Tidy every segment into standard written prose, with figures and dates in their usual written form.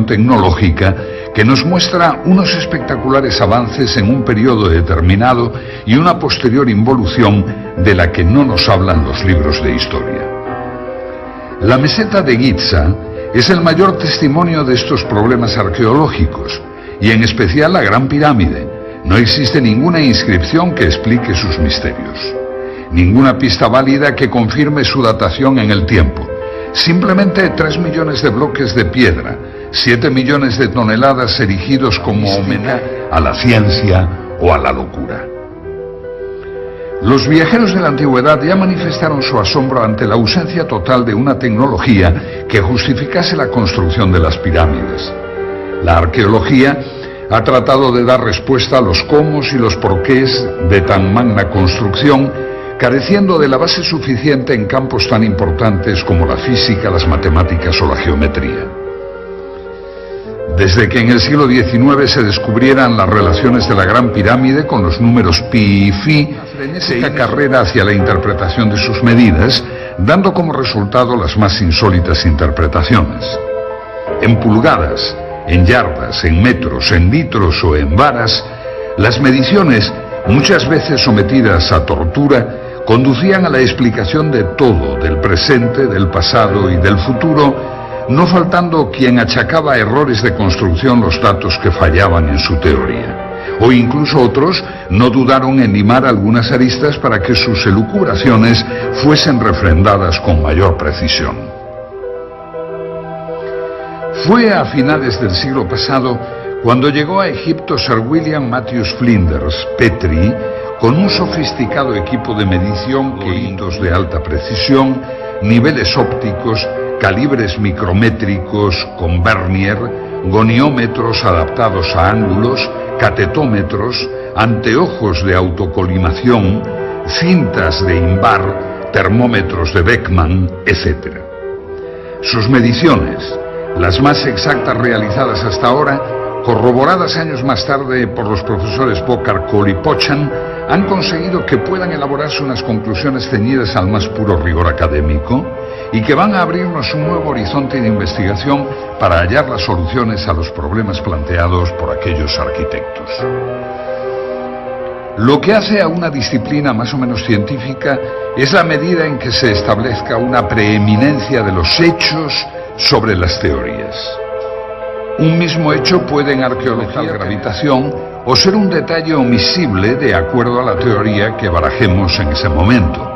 tecnológica que nos muestra unos espectaculares avances en un periodo determinado y una posterior involución de la que no nos hablan los libros de historia. La meseta de Giza es el mayor testimonio de estos problemas arqueológicos, y en especial la Gran Pirámide. No existe ninguna inscripción que explique sus misterios, ninguna pista válida que confirme su datación en el tiempo. Simplemente 3 millones de bloques de piedra, 7 millones de toneladas erigidos como homenaje a la ciencia o a la locura. Los viajeros de la antigüedad ya manifestaron su asombro ante la ausencia total de una tecnología que justificase la construcción de las pirámides. La arqueología ha tratado de dar respuesta a los cómo y los porqués de tan magna construcción, careciendo de la base suficiente en campos tan importantes como la física, las matemáticas o la geometría. Desde que en el siglo XIX se descubrieran las relaciones de la Gran Pirámide con los números pi y phi, frenética carrera hacia la interpretación de sus medidas, dando como resultado las más insólitas interpretaciones. En pulgadas, en yardas, en metros, en litros o en varas, las mediciones, muchas veces sometidas a tortura, conducían a la explicación de todo, del presente, del pasado y del futuro, no faltando quien achacaba errores de construcción los datos que fallaban en su teoría. O incluso otros no dudaron en limar algunas aristas para que sus elucubraciones fuesen refrendadas con mayor precisión. Fue a finales del siglo pasado cuando llegó a Egipto Sir William Matthews Flinders, Petrie, con un sofisticado equipo de medición que hitos de alta precisión, niveles ópticos, calibres micrométricos con vernier, goniómetros adaptados a ángulos, catetómetros, anteojos de autocolimación, cintas de Invar, termómetros de Beckman, etc. Sus mediciones, las más exactas realizadas hasta ahora, corroboradas años más tarde por los profesores Bokar, Cole y Pochan, han conseguido que puedan elaborarse unas conclusiones ceñidas al más puro rigor académico y que van a abrirnos un nuevo horizonte de investigación para hallar las soluciones a los problemas planteados por aquellos arquitectos. Lo que hace a una disciplina más o menos científica es la medida en que se establezca una preeminencia de los hechos sobre las teorías. Un mismo hecho puede en arqueología gravitación o ser un detalle omisible de acuerdo a la teoría que barajemos en ese momento.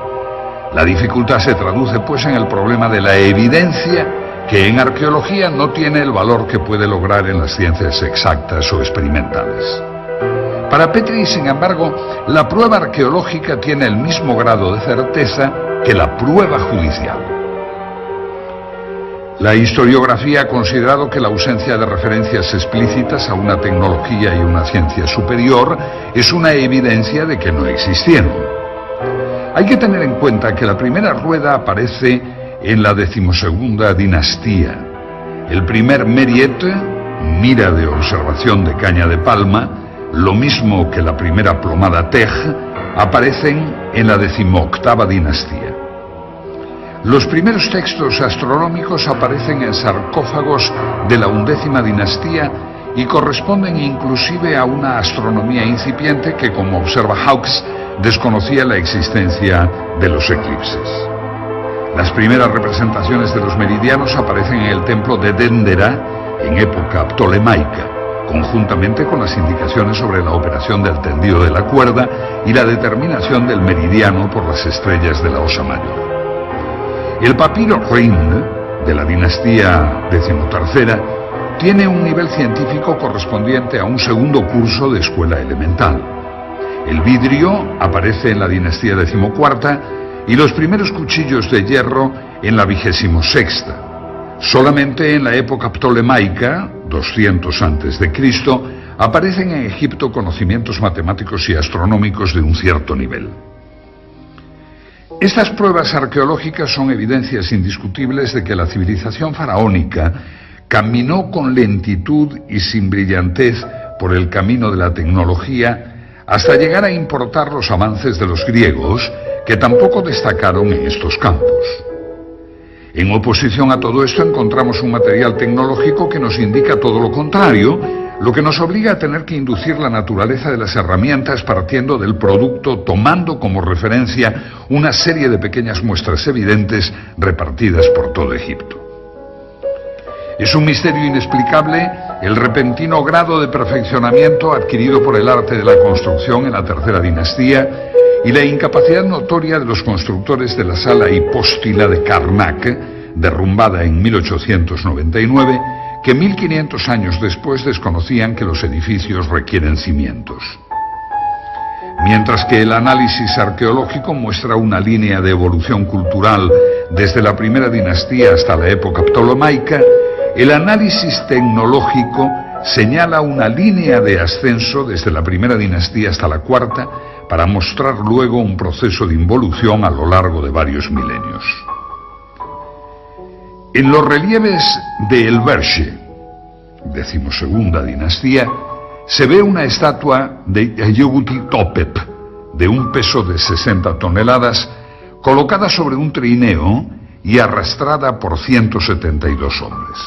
La dificultad se traduce pues en el problema de la evidencia, que en arqueología no tiene el valor que puede lograr en las ciencias exactas o experimentales. Para Petrie, sin embargo, la prueba arqueológica tiene el mismo grado de certeza que la prueba judicial. La historiografía ha considerado que la ausencia de referencias explícitas a una tecnología y una ciencia superior es una evidencia de que no existieron. Hay que tener en cuenta que la primera rueda aparece en la 12ª dinastía. El primer Meriet, mira de observación de caña de palma, lo mismo que la primera plomada Tej, aparecen en la 18ª dinastía. Los primeros textos astronómicos aparecen en sarcófagos de la 11ª dinastía y corresponden inclusive a una astronomía incipiente que, como observa Hawkes, desconocía la existencia de los eclipses. Las primeras representaciones de los meridianos aparecen en el templo de Dendera en época ptolemaica, conjuntamente con las indicaciones sobre la operación del tendido de la cuerda y la determinación del meridiano por las estrellas de la Osa Mayor. El papiro Rhind, de la dinastía XIII, tiene un nivel científico correspondiente a un segundo curso de escuela elemental. El vidrio aparece en la dinastía XIV y los primeros cuchillos de hierro en la 26ª. Solamente en la época ptolemaica, 200 a.C., aparecen en Egipto conocimientos matemáticos y astronómicos de un cierto nivel. Estas pruebas arqueológicas son evidencias indiscutibles de que la civilización faraónica caminó con lentitud y sin brillantez por el camino de la tecnología hasta llegar a importar los avances de los griegos, que tampoco destacaron en estos campos. En oposición a todo esto encontramos un material tecnológico que nos indica todo lo contrario, lo que nos obliga a tener que inducir la naturaleza de las herramientas partiendo del producto, tomando como referencia una serie de pequeñas muestras evidentes repartidas por todo Egipto. Es un misterio inexplicable el repentino grado de perfeccionamiento adquirido por el arte de la construcción en la tercera dinastía y la incapacidad notoria de los constructores de la sala hipóstila de Karnak, derrumbada en 1899, que 1500 años después desconocían que los edificios requieren cimientos. Mientras que el análisis arqueológico muestra una línea de evolución cultural desde la primera dinastía hasta la época ptolomaica, el análisis tecnológico señala una línea de ascenso desde la primera dinastía hasta la cuarta, para mostrar luego un proceso de involución a lo largo de varios milenios. En los relieves de El Berche, 12ª dinastía, se ve una estatua de Yehuti Topep, de un peso de 60 toneladas, colocada sobre un trineo y arrastrada por 172 hombres.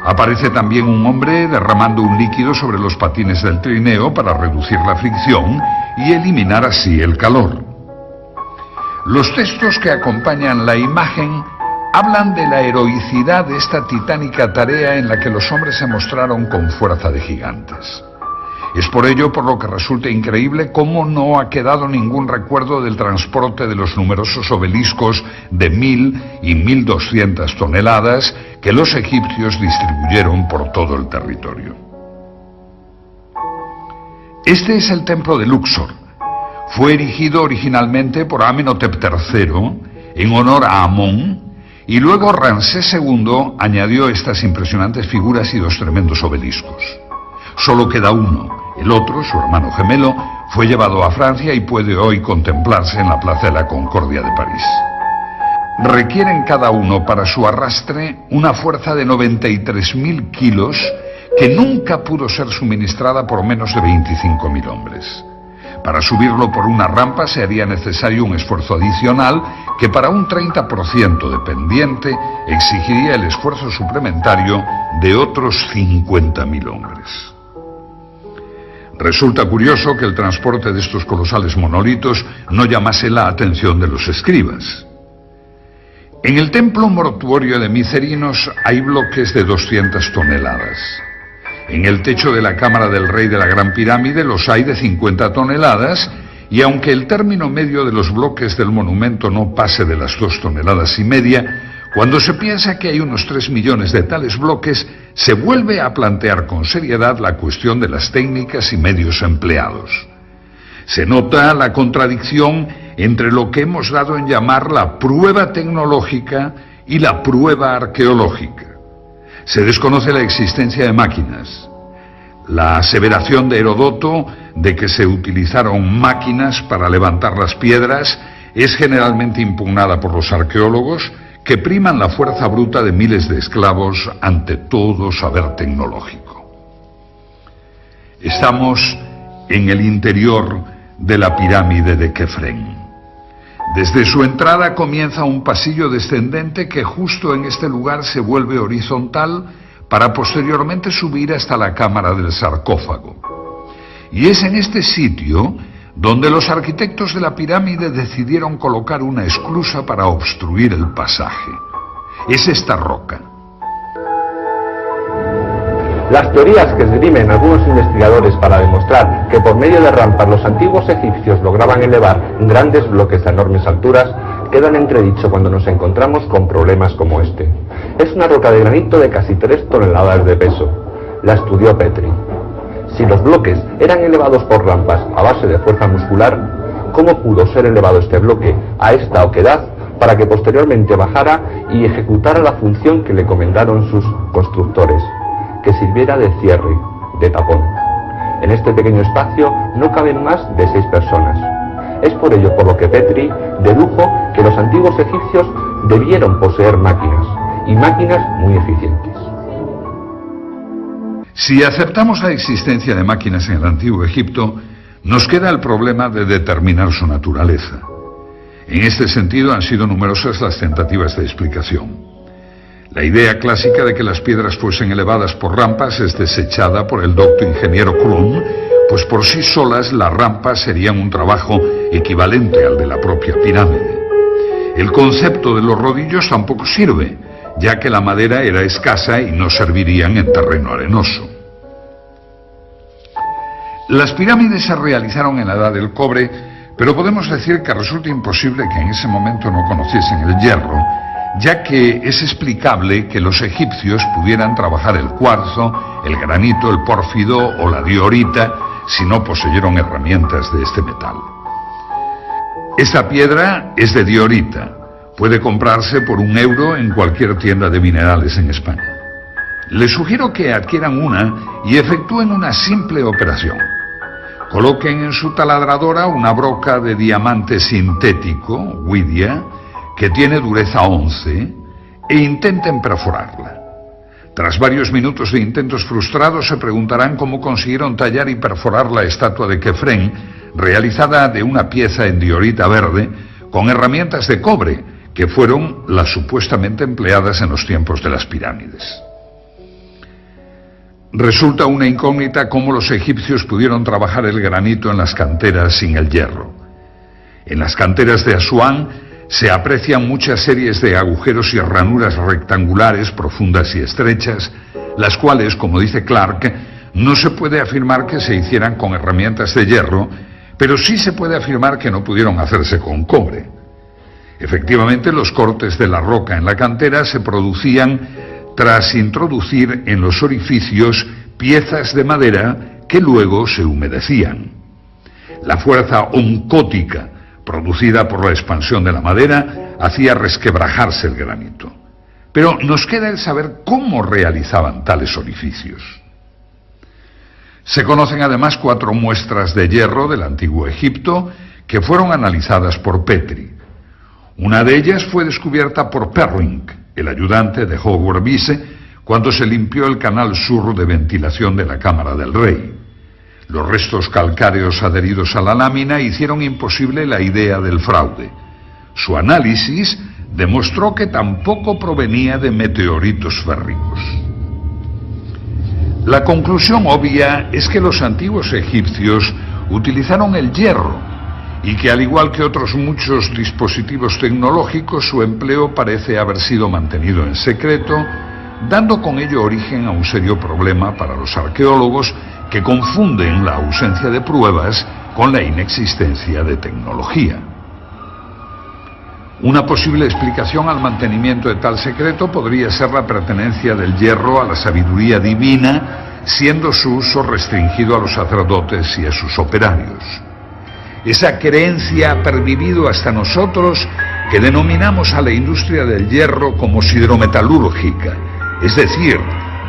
Aparece también un hombre derramando un líquido sobre los patines del trineo para reducir la fricción y eliminar así el calor. Los textos que acompañan la imagen hablan de la heroicidad de esta titánica tarea en la que los hombres se mostraron con fuerza de gigantes. Es por ello por lo que resulta increíble cómo no ha quedado ningún recuerdo del transporte de los numerosos obeliscos de 1000 y 1200 toneladas que los egipcios distribuyeron por todo el territorio. Este es el templo de Luxor. Fue erigido originalmente por Amenhotep III en honor a Amón, y luego Ramsés II añadió estas impresionantes figuras y 2 tremendos obeliscos. Solo queda uno. El otro, su hermano gemelo, fue llevado a Francia y puede hoy contemplarse en la Plaza de la Concordia de París. Requieren cada uno para su arrastre una fuerza de 93.000 kilos que nunca pudo ser suministrada por menos de 25.000 hombres. Para subirlo por una rampa se haría necesario un esfuerzo adicional que para un 30% de pendiente exigiría el esfuerzo suplementario de otros 50.000 hombres. Resulta curioso que el transporte de estos colosales monolitos no llamase la atención de los escribas. En el templo mortuorio de Micerinos hay bloques de 200 toneladas. En el techo de la cámara del rey de la Gran Pirámide los hay de 50 toneladas, y aunque el término medio de los bloques del monumento no pase de las 2,5 toneladas, cuando se piensa que hay unos 3 millones de tales bloques, se vuelve a plantear con seriedad la cuestión de las técnicas y medios empleados. Se nota la contradicción entre lo que hemos dado en llamar la prueba tecnológica y la prueba arqueológica. Se desconoce la existencia de máquinas. La aseveración de Heródoto de que se utilizaron máquinas para levantar las piedras es generalmente impugnada por los arqueólogos, que priman la fuerza bruta de miles de esclavos ante todo saber tecnológico. Estamos en el interior de la pirámide de Kefren. Desde su entrada comienza un pasillo descendente que justo en este lugar se vuelve horizontal para posteriormente subir hasta la cámara del sarcófago. Y es en este sitio donde los arquitectos de la pirámide decidieron colocar una esclusa para obstruir el pasaje. Es esta roca. Las teorías que esgrimen algunos investigadores para demostrar que por medio de rampas los antiguos egipcios lograban elevar grandes bloques a enormes alturas quedan en entredicho cuando nos encontramos con problemas como este. Es una roca de granito de casi 3 toneladas de peso. La estudió Petri. Si los bloques eran elevados por rampas a base de fuerza muscular, ¿cómo pudo ser elevado este bloque a esta oquedad para que posteriormente bajara y ejecutara la función que le encomendaron sus constructores, que sirviera de cierre, de tapón? En este pequeño espacio no caben más de 6 personas. Es por ello por lo que Petri dedujo que los antiguos egipcios debieron poseer máquinas, y máquinas muy eficientes. Si aceptamos la existencia de máquinas en el antiguo Egipto, nos queda el problema de determinar su naturaleza. En este sentido han sido numerosas las tentativas de explicación. La idea clásica de que las piedras fuesen elevadas por rampas es desechada por el docto ingeniero Krum, pues por sí solas las rampas serían un trabajo equivalente al de la propia pirámide. El concepto de los rodillos tampoco sirve, ya que la madera era escasa y no servirían en terreno arenoso. Las pirámides se realizaron en la Edad del Cobre, pero podemos decir que resulta imposible que en ese momento no conociesen el hierro, ya que es explicable que los egipcios pudieran trabajar el cuarzo, el granito, el pórfido o la diorita si no poseyeron herramientas de este metal. Esta piedra es de diorita. Puede comprarse por €1 en cualquier tienda de minerales en España. Les sugiero que adquieran una y efectúen una simple operación. Coloquen en su taladradora una broca de diamante sintético, Widia, que tiene dureza 11, e intenten perforarla. Tras varios minutos de intentos frustrados se preguntarán cómo consiguieron tallar y perforar la estatua de Kefren, realizada de una pieza en diorita verde, con herramientas de cobre, que fueron las supuestamente empleadas en los tiempos de las pirámides. Resulta una incógnita cómo los egipcios pudieron trabajar el granito en las canteras sin el hierro. En las canteras de Asuán se aprecian muchas series de agujeros y ranuras rectangulares profundas y estrechas, las cuales, como dice Clark, no se puede afirmar que se hicieran con herramientas de hierro, pero sí se puede afirmar que no pudieron hacerse con cobre. Efectivamente, los cortes de la roca en la cantera se producían tras introducir en los orificios piezas de madera que luego se humedecían. La fuerza oncótica producida por la expansión de la madera hacía resquebrajarse el granito. Pero nos queda el saber cómo realizaban tales orificios. Se conocen además 4 muestras de hierro del antiguo Egipto que fueron analizadas por Petrie. Una de ellas fue descubierta por Perrink, el ayudante de Howard Bisse, cuando se limpió el canal sur de ventilación de la Cámara del Rey. Los restos calcáreos adheridos a la lámina hicieron imposible la idea del fraude. Su análisis demostró que tampoco provenía de meteoritos férricos. La conclusión obvia es que los antiguos egipcios utilizaron el hierro y que, al igual que otros muchos dispositivos tecnológicos, su empleo parece haber sido mantenido en secreto, dando con ello origen a un serio problema para los arqueólogos que confunden la ausencia de pruebas con la inexistencia de tecnología. Una posible explicación al mantenimiento de tal secreto podría ser la pertenencia del hierro a la sabiduría divina, siendo su uso restringido a los sacerdotes y a sus operarios. Esa creencia ha pervivido hasta nosotros, que denominamos a la industria del hierro como sidrometalúrgica, es decir,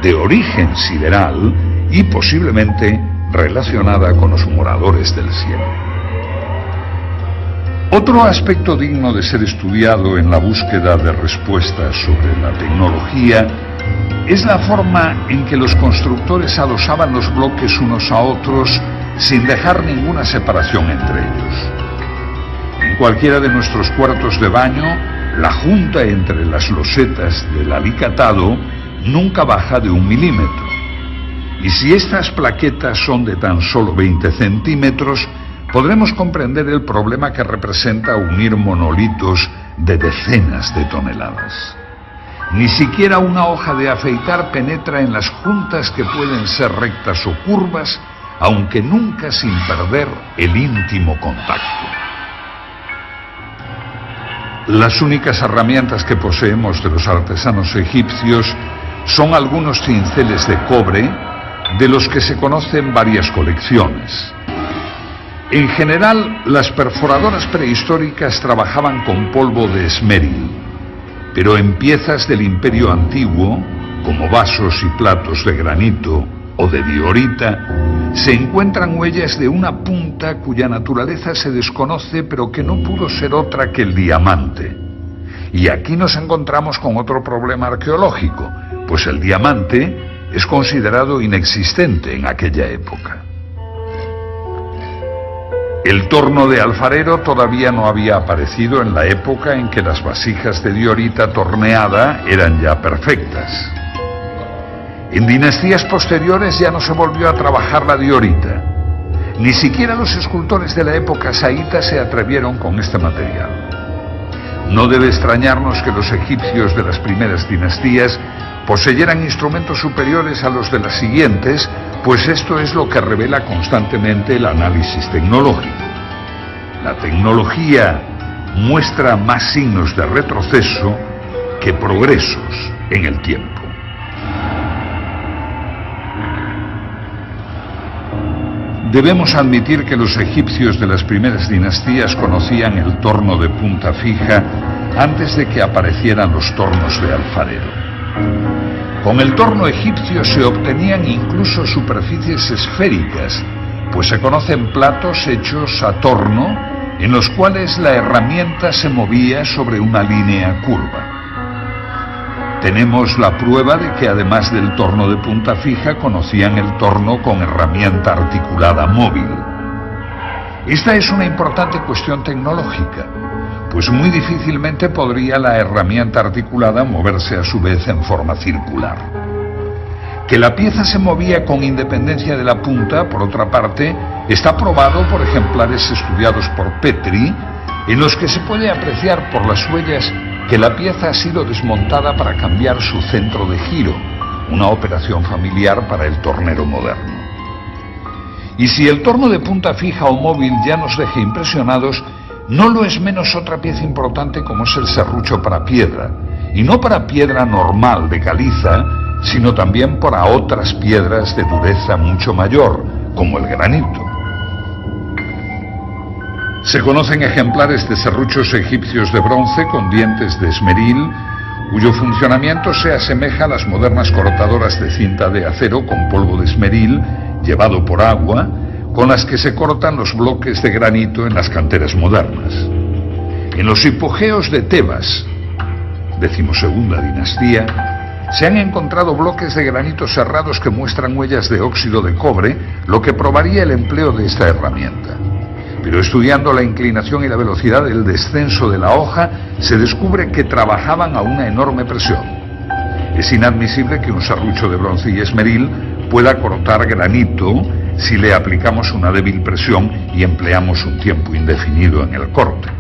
de origen sideral y posiblemente relacionada con los moradores del cielo. Otro aspecto digno de ser estudiado en la búsqueda de respuestas sobre la tecnología es la forma en que los constructores adosaban los bloques unos a otros sin dejar ninguna separación entre ellos. En cualquiera de nuestros cuartos de baño, la junta entre las losetas del alicatado nunca baja de 1 milímetro. Y si estas plaquetas son de tan solo 20 centímetros, podremos comprender el problema que representa unir monolitos de decenas de toneladas. Ni siquiera una hoja de afeitar penetra en las juntas que pueden ser rectas o curvas, aunque nunca sin perder el íntimo contacto. Las únicas herramientas que poseemos de los artesanos egipcios son algunos cinceles de cobre, de los que se conocen varias colecciones. En general, las perforadoras prehistóricas trabajaban con polvo de esmeril, pero en piezas del Imperio Antiguo, como vasos y platos de granito o de diorita, se encuentran huellas de una punta cuya naturaleza se desconoce, pero que no pudo ser otra que el diamante. Y aquí nos encontramos con otro problema arqueológico, pues el diamante es considerado inexistente en aquella época. El torno de alfarero todavía no había aparecido en la época en que las vasijas de diorita torneada eran ya perfectas. En dinastías posteriores ya no se volvió a trabajar la diorita. Ni siquiera los escultores de la época saíta se atrevieron con este material. No debe extrañarnos que los egipcios de las primeras dinastías poseyeran instrumentos superiores a los de las siguientes, pues esto es lo que revela constantemente el análisis tecnológico. La tecnología muestra más signos de retroceso que progresos en el tiempo. Debemos admitir que los egipcios de las primeras dinastías conocían el torno de punta fija antes de que aparecieran los tornos de alfarero. Con el torno egipcio se obtenían incluso superficies esféricas, pues se conocen platos hechos a torno en los cuales la herramienta se movía sobre una línea curva. Tenemos la prueba de que además del torno de punta fija conocían el torno con herramienta articulada móvil. Esta es una importante cuestión tecnológica, pues muy difícilmente podría la herramienta articulada moverse a su vez en forma circular. Que la pieza se movía con independencia de la punta, por otra parte, está probado por ejemplares estudiados por Petrie, en los que se puede apreciar por las huellas que la pieza ha sido desmontada para cambiar su centro de giro, una operación familiar para el tornero moderno. Y si el torno de punta fija o móvil ya nos deja impresionados, no lo es menos otra pieza importante como es el serrucho para piedra, y no para piedra normal de caliza, sino también para otras piedras de dureza mucho mayor, como el granito. Se conocen ejemplares de serruchos egipcios de bronce con dientes de esmeril, cuyo funcionamiento se asemeja a las modernas cortadoras de cinta de acero con polvo de esmeril, llevado por agua, con las que se cortan los bloques de granito en las canteras modernas. En los hipogeos de Tebas, 12ª dinastía, se han encontrado bloques de granito cerrados que muestran huellas de óxido de cobre, lo que probaría el empleo de esta herramienta. Pero estudiando la inclinación y la velocidad del descenso de la hoja, se descubre que trabajaban a una enorme presión. Es inadmisible que un serrucho de bronce y esmeril pueda cortar granito si le aplicamos una débil presión y empleamos un tiempo indefinido en el corte.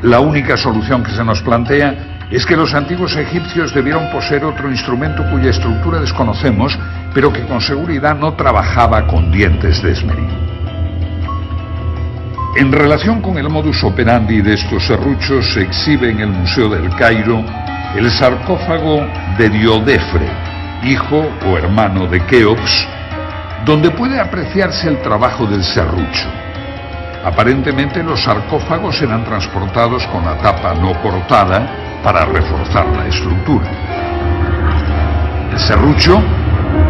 La única solución que se nos plantea es que los antiguos egipcios debieron poseer otro instrumento cuya estructura desconocemos, pero que con seguridad no trabajaba con dientes de esmeril. En relación con el modus operandi de estos serruchos, se exhibe en el Museo del Cairo el sarcófago de Diodefre, hijo o hermano de Keops, donde puede apreciarse el trabajo del serrucho. Aparentemente los sarcófagos eran transportados con la tapa no cortada para reforzar la estructura. El serrucho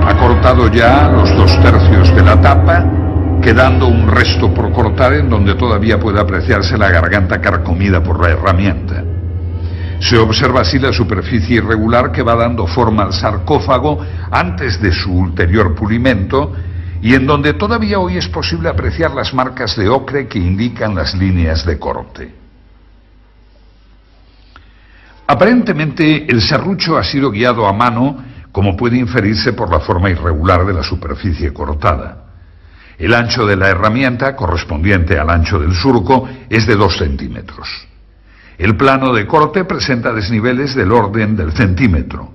ha cortado ya los 2/3 de la tapa, quedando un resto por cortar en donde todavía puede apreciarse la garganta carcomida por la herramienta. Se observa así la superficie irregular que va dando forma al sarcófago antes de su ulterior pulimento y en donde todavía hoy es posible apreciar las marcas de ocre que indican las líneas de corte. Aparentemente el serrucho ha sido guiado a mano, como puede inferirse por la forma irregular de la superficie cortada. El ancho de la herramienta, correspondiente al ancho del surco, es de 2 centímetros. El plano de corte presenta desniveles del orden del centímetro.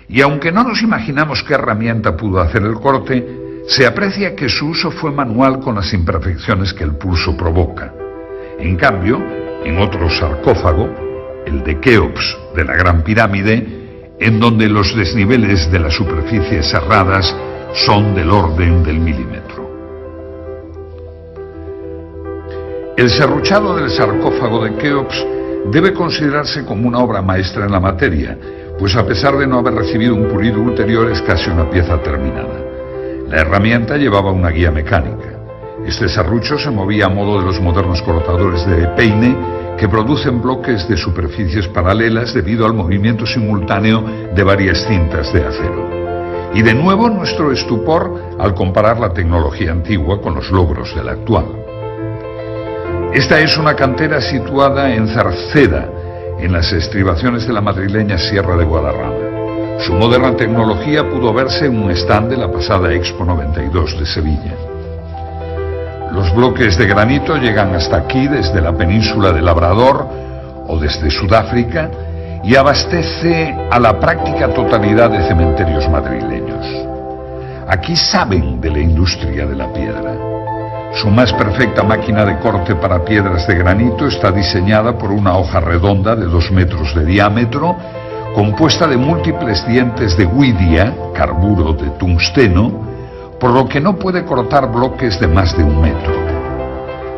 Y aunque no nos imaginamos qué herramienta pudo hacer el corte, se aprecia que su uso fue manual con las imperfecciones que el pulso provoca. En cambio, en otro sarcófago, el de Keops de la Gran Pirámide, en donde los desniveles de las superficies cerradas son del orden del milímetro. El serruchado del sarcófago de Keops debe considerarse como una obra maestra en la materia, pues a pesar de no haber recibido un pulido ulterior es casi una pieza terminada. La herramienta llevaba una guía mecánica. Este serrucho se movía a modo de los modernos cortadores de peine que producen bloques de superficies paralelas debido al movimiento simultáneo de varias cintas de acero. Y de nuevo nuestro estupor al comparar la tecnología antigua con los logros de la actual. Esta es una cantera situada en Cerceda, en las estribaciones de la madrileña Sierra de Guadarrama. Su moderna tecnología pudo verse en un stand de la pasada Expo 92 de Sevilla. Los bloques de granito llegan hasta aquí desde la península de Labrador o desde Sudáfrica y abastece a la práctica totalidad de cementerios madrileños. Aquí saben de la industria de la piedra. Su más perfecta máquina de corte para piedras de granito está diseñada por una hoja redonda de 2 metros de diámetro, compuesta de múltiples dientes de huidia, carburo de tungsteno, por lo que no puede cortar bloques de más de 1 metro.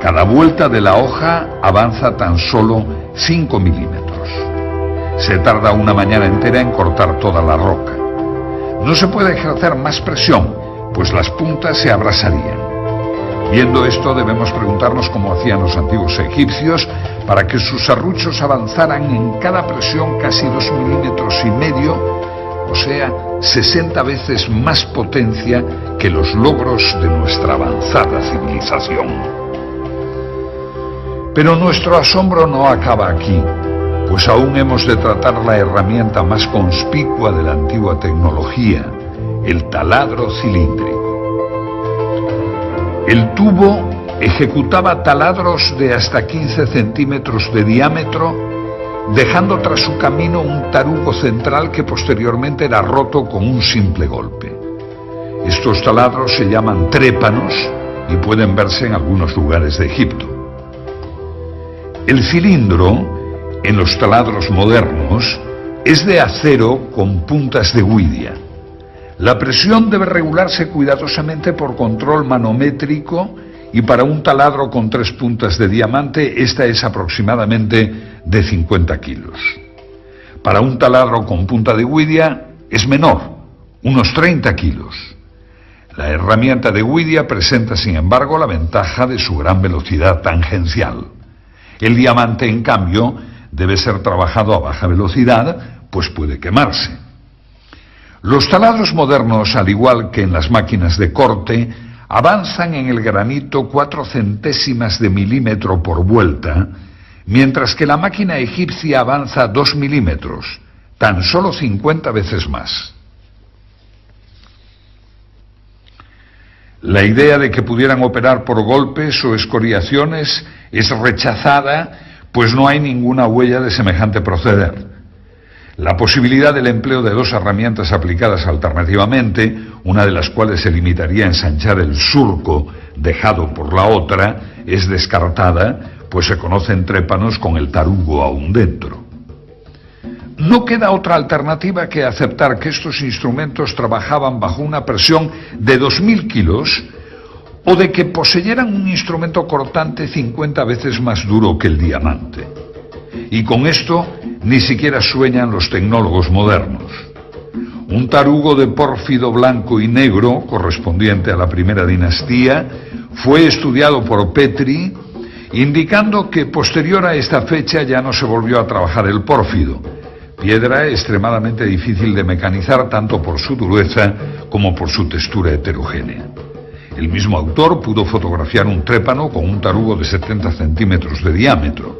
Cada vuelta de la hoja avanza tan solo 5 milímetros. Se tarda una mañana entera en cortar toda la roca. No se puede ejercer más presión, pues las puntas se abrasarían. Viendo esto, debemos preguntarnos cómo hacían los antiguos egipcios para que sus serruchos avanzaran en cada presión casi 2,5 milímetros, o sea, 60 veces más potencia que los logros de nuestra avanzada civilización. Pero nuestro asombro no acaba aquí, pues aún hemos de tratar la herramienta más conspicua de la antigua tecnología, el taladro cilíndrico. El tubo ejecutaba taladros de hasta 15 centímetros de diámetro, dejando tras su camino un tarugo central que posteriormente era roto con un simple golpe. Estos taladros se llaman trépanos y pueden verse en algunos lugares de Egipto. El cilindro, en los taladros modernos, es de acero con puntas de huidia. La presión debe regularse cuidadosamente por control manométrico y para un taladro con 3 puntas de diamante esta es aproximadamente de 50 kilos. Para un taladro con punta de huidia es menor, unos 30 kilos. La herramienta de huidia presenta sin embargo la ventaja de su gran velocidad tangencial. El diamante en cambio debe ser trabajado a baja velocidad, pues puede quemarse. Los taladros modernos, al igual que en las máquinas de corte, avanzan en el granito 4 centésimas de milímetro por vuelta, mientras que la máquina egipcia avanza 2 milímetros, tan solo 50 veces más. La idea de que pudieran operar por golpes o escoriaciones es rechazada, pues no hay ninguna huella de semejante proceder. La posibilidad del empleo de 2 herramientas aplicadas alternativamente, una de las cuales se limitaría a ensanchar el surco dejado por la otra, es descartada, pues se conocen trépanos con el tarugo aún dentro. No queda otra alternativa que aceptar que estos instrumentos trabajaban bajo una presión de 2.000 kilos o de que poseyeran un instrumento cortante 50 veces más duro que el diamante. Y con esto ni siquiera sueñan los tecnólogos modernos. Un tarugo de pórfido blanco y negro, correspondiente a la primera dinastía, fue estudiado por Petri, indicando que posterior a esta fecha ya no se volvió a trabajar el pórfido, piedra extremadamente difícil de mecanizar tanto por su dureza como por su textura heterogénea. El mismo autor pudo fotografiar un trépano con un tarugo de 70 centímetros de diámetro.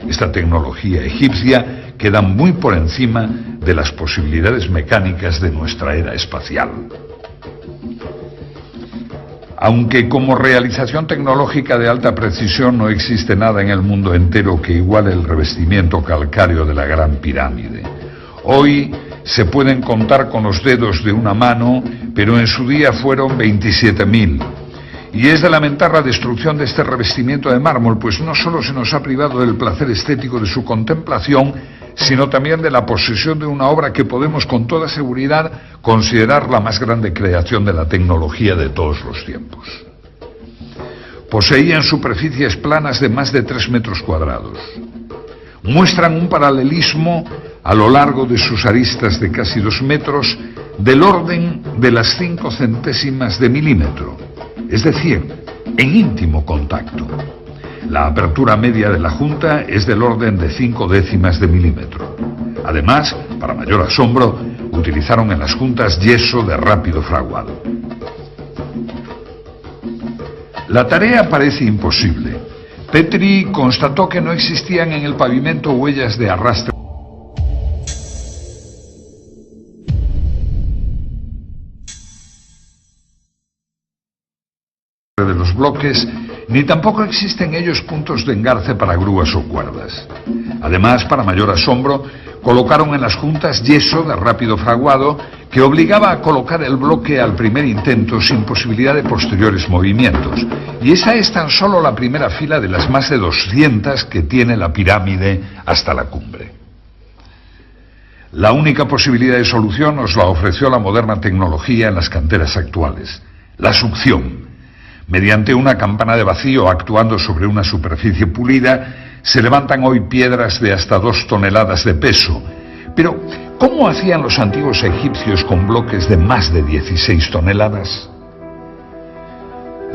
Esta tecnología egipcia queda muy por encima de las posibilidades mecánicas de nuestra era espacial. Aunque como realización tecnológica de alta precisión no existe nada en el mundo entero que iguale el revestimiento calcáreo de la Gran Pirámide. Hoy se pueden contar con los dedos de una mano, pero en su día fueron 27.000. Y es de lamentar la destrucción de este revestimiento de mármol, pues no solo se nos ha privado del placer estético de su contemplación, sino también de la posesión de una obra que podemos con toda seguridad considerar la más grande creación de la tecnología de todos los tiempos. Poseían superficies planas de más de 3 metros cuadrados. Muestran un paralelismo a lo largo de sus aristas de casi 2 metros del orden de las 5 centésimas de milímetro, es decir, en íntimo contacto. La apertura media de la junta es del orden de 5 décimas de milímetro. Además, para mayor asombro, utilizaron en las juntas yeso de rápido fraguado. La tarea parece imposible. Petrie constató que no existían en el pavimento huellas de arrastre de los bloques, ni tampoco existen ellos puntos de engarce para grúas o cuerdas. Además, para mayor asombro, colocaron en las juntas yeso de rápido fraguado que obligaba a colocar el bloque al primer intento sin posibilidad de posteriores movimientos. Y esa es tan solo la primera fila de las más de 200 que tiene la pirámide hasta la cumbre. La única posibilidad de solución nos la ofreció la moderna tecnología en las canteras actuales: la succión. Mediante una campana de vacío actuando sobre una superficie pulida, se levantan hoy piedras de hasta 2 toneladas de peso. Pero, ¿cómo hacían los antiguos egipcios con bloques de más de 16 toneladas?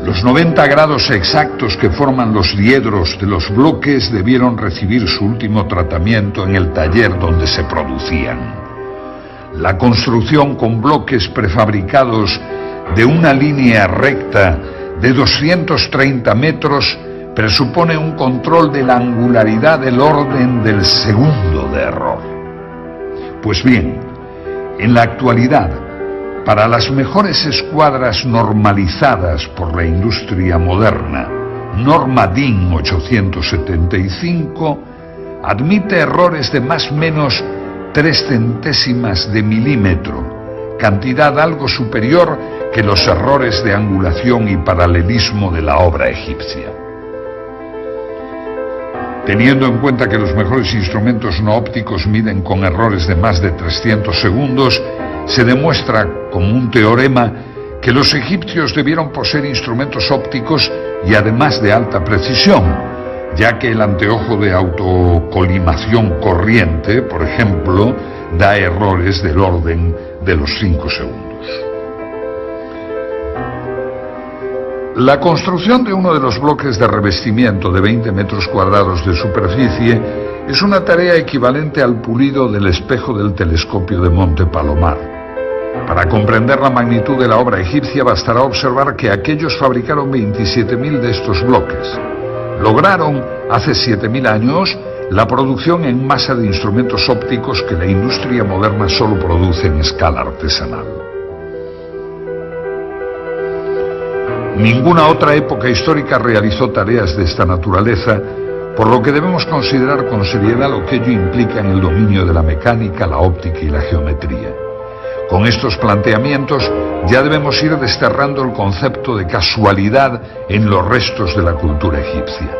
Los 90 grados exactos que forman los diedros de los bloques debieron recibir su último tratamiento en el taller donde se producían. La construcción con bloques prefabricados de una línea recta de 230 metros presupone un control de la angularidad del orden del segundo de error. Pues bien, en la actualidad, para las mejores escuadras normalizadas por la industria moderna, norma DIN 875 admite errores de más o menos 3 centésimas de milímetro, cantidad algo superior que los errores de angulación y paralelismo de la obra egipcia. Teniendo en cuenta que los mejores instrumentos no ópticos miden con errores de más de 300 segundos, se demuestra como un teorema que los egipcios debieron poseer instrumentos ópticos y además de alta precisión, ya que el anteojo de autocolimación corriente, por ejemplo, da errores del orden de los 5 segundos. La construcción de uno de los bloques de revestimiento de 20 metros cuadrados de superficie es una tarea equivalente al pulido del espejo del telescopio de Monte Palomar. Para comprender la magnitud de la obra egipcia bastará observar que aquellos fabricaron 27.000 de estos bloques. Lograron, hace 7.000 años, la producción en masa de instrumentos ópticos que la industria moderna solo produce en escala artesanal. Ninguna otra época histórica realizó tareas de esta naturaleza, por lo que debemos considerar con seriedad lo que ello implica en el dominio de la mecánica, la óptica y la geometría. Con estos planteamientos ya debemos ir desterrando el concepto de casualidad en los restos de la cultura egipcia.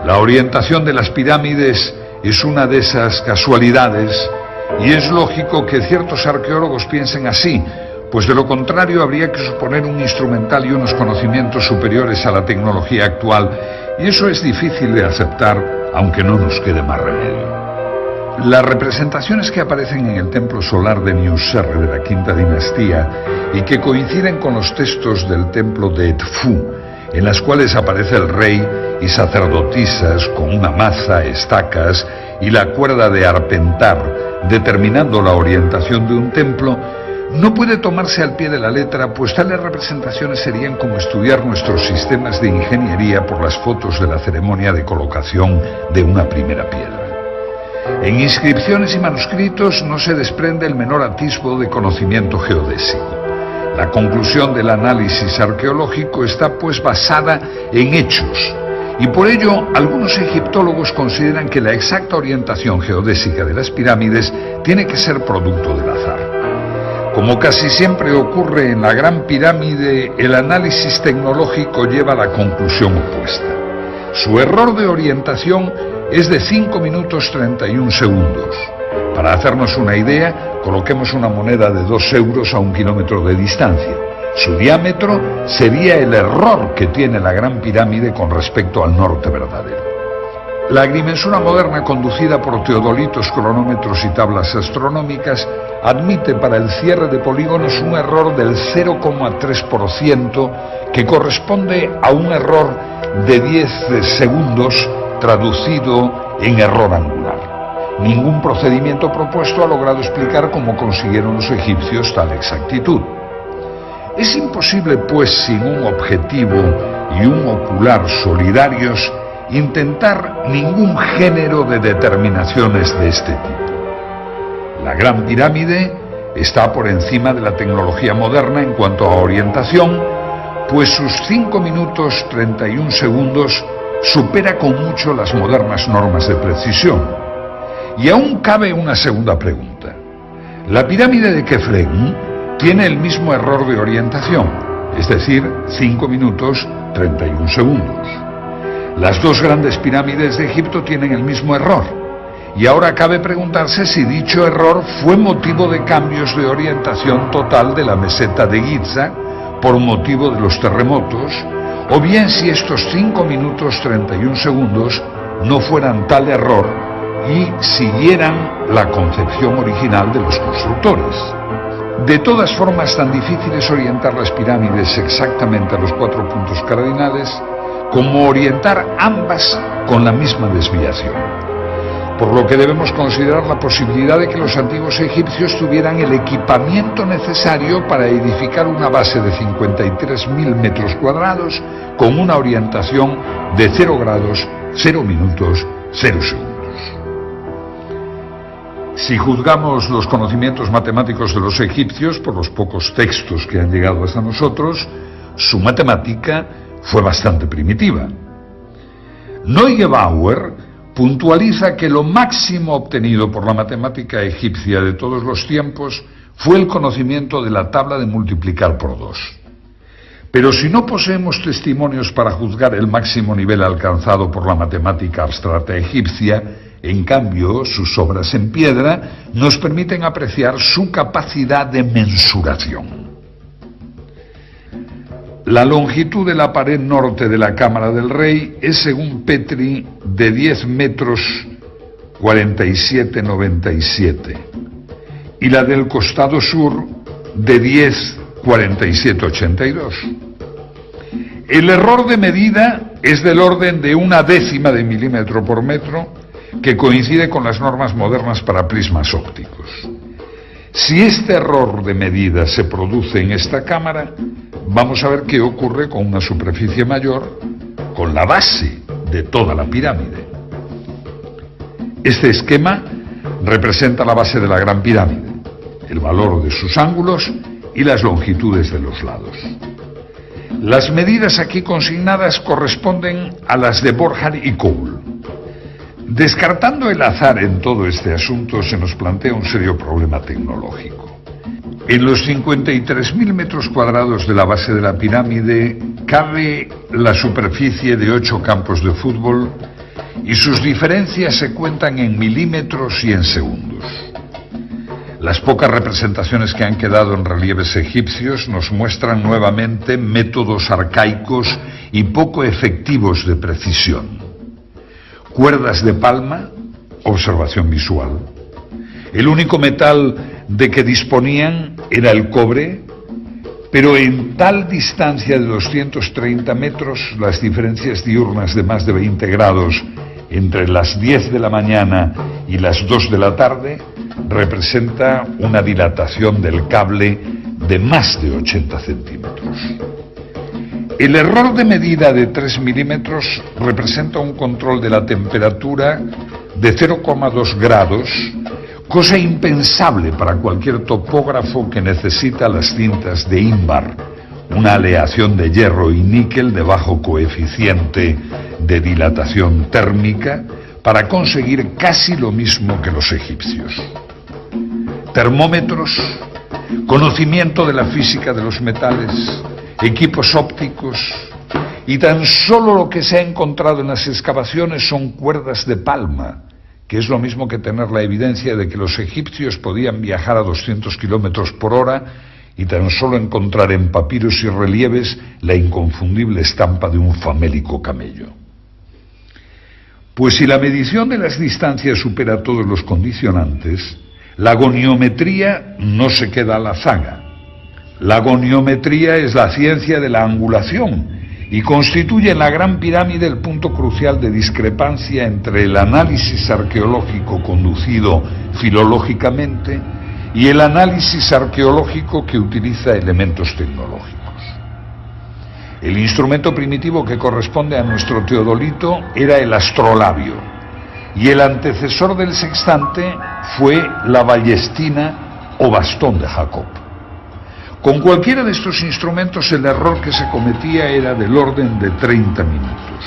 La orientación de las pirámides es una de esas casualidades, y es lógico que ciertos arqueólogos piensen así, pues de lo contrario habría que suponer un instrumental y unos conocimientos superiores a la tecnología actual, y eso es difícil de aceptar, aunque no nos quede más remedio. Las representaciones que aparecen en el templo solar de Niuserre de la Quinta Dinastía y que coinciden con los textos del templo de Edfu, en las cuales aparece el rey y sacerdotisas con una maza, estacas y la cuerda de arpentar, determinando la orientación de un templo, no puede tomarse al pie de la letra, pues tales representaciones serían como estudiar nuestros sistemas de ingeniería por las fotos de la ceremonia de colocación de una primera piedra. En inscripciones y manuscritos no se desprende el menor atisbo de conocimiento geodésico. La conclusión del análisis arqueológico está pues basada en hechos, y por ello algunos egiptólogos consideran que la exacta orientación geodésica de las pirámides tiene que ser producto del azar. Como casi siempre ocurre en la Gran Pirámide, el análisis tecnológico lleva a la conclusión opuesta. Su error de orientación es de 5 minutos 31 segundos. Para hacernos una idea, coloquemos una moneda de 2 euros a 1 kilómetro de distancia. Su diámetro sería el error que tiene la Gran Pirámide con respecto al norte verdadero. La agrimensura moderna, conducida por teodolitos, cronómetros y tablas astronómicas, admite para el cierre de polígonos un error del 0,3%, que corresponde a un error de 10 segundos traducido en error angular. Ningún procedimiento propuesto ha logrado explicar cómo consiguieron los egipcios tal exactitud. Es imposible, pues, sin un objetivo y un ocular solidarios, intentar ningún género de determinaciones de este tipo. La Gran Pirámide está por encima de la tecnología moderna en cuanto a orientación, pues sus 5 minutos 31 segundos supera con mucho las modernas normas de precisión. Y aún cabe una segunda pregunta. La pirámide de Kefren tiene el mismo error de orientación, es decir, 5 minutos 31 segundos. Las dos grandes pirámides de Egipto tienen el mismo error, y ahora cabe preguntarse si dicho error fue motivo de cambios de orientación total de la meseta de Giza por motivo de los terremotos, o bien si estos 5 minutos 31 segundos no fueran tal error y siguieran la concepción original de los constructores. De todas formas, tan difícil es orientar las pirámides exactamente a los 4 puntos cardinales como orientar ambas con la misma desviación. Por lo que debemos considerar la posibilidad de que los antiguos egipcios tuvieran el equipamiento necesario para edificar una base de 53.000 metros cuadrados con una orientación de 0 grados, 0 minutos, 0 segundos. Si juzgamos los conocimientos matemáticos de los egipcios por los pocos textos que han llegado hasta nosotros, su matemática fue bastante primitiva. Neugebauer puntualiza que lo máximo obtenido por la matemática egipcia de todos los tiempos fue el conocimiento de la tabla de multiplicar por 2. Pero si no poseemos testimonios para juzgar el máximo nivel alcanzado por la matemática abstracta egipcia, en cambio, sus obras en piedra nos permiten apreciar su capacidad de mensuración. La longitud de la pared norte de la Cámara del Rey es, según Petri, de 10 metros 47,97 y la del costado sur de 10 47,82. El error de medida es del orden de 1/10 de milímetro por metro, que coincide con las normas modernas para prismas ópticos. Si este error de medida se produce en esta cámara, vamos a ver qué ocurre con una superficie mayor, con la base de toda la pirámide. Este esquema representa la base de la Gran Pirámide, el valor de sus ángulos y las longitudes de los lados. Las medidas aquí consignadas corresponden a las de Borjar y Cole. Descartando el azar en todo este asunto, se nos plantea un serio problema tecnológico. En los 53.000 metros cuadrados de la base de la pirámide cabe la superficie de 8 campos de fútbol y sus diferencias se cuentan en milímetros y en segundos. Las pocas representaciones que han quedado en relieves egipcios nos muestran nuevamente métodos arcaicos y poco efectivos de precisión. Cuerdas de palma, observación visual. El único metal de que disponían era el cobre, pero en tal distancia de 230 metros, las diferencias diurnas de más de 20 grados entre las 10 de la mañana y las 2 de la tarde representa una dilatación del cable de más de 80 centímetros. El error de medida de 3 milímetros representa un control de la temperatura de 0,2 grados, cosa impensable para cualquier topógrafo que necesita las cintas de ínbar, una aleación de hierro y níquel de bajo coeficiente de dilatación térmica, para conseguir casi lo mismo que los egipcios. Termómetros, conocimiento de la física de los metales, equipos ópticos, y tan solo lo que se ha encontrado en las excavaciones son cuerdas de palma, que es lo mismo que tener la evidencia de que los egipcios podían viajar a 200 kilómetros por hora y tan solo encontrar en papiros y relieves la inconfundible estampa de un famélico camello. Pues si la medición de las distancias supera todos los condicionantes, la goniometría no se queda a la zaga. La goniometría es la ciencia de la angulación y constituye en la Gran Pirámide el punto crucial de discrepancia entre el análisis arqueológico conducido filológicamente y el análisis arqueológico que utiliza elementos tecnológicos. El instrumento primitivo que corresponde a nuestro teodolito era el astrolabio, y el antecesor del sextante fue la ballestina o bastón de Jacob. Con cualquiera de estos instrumentos el error que se cometía era del orden de 30 minutos.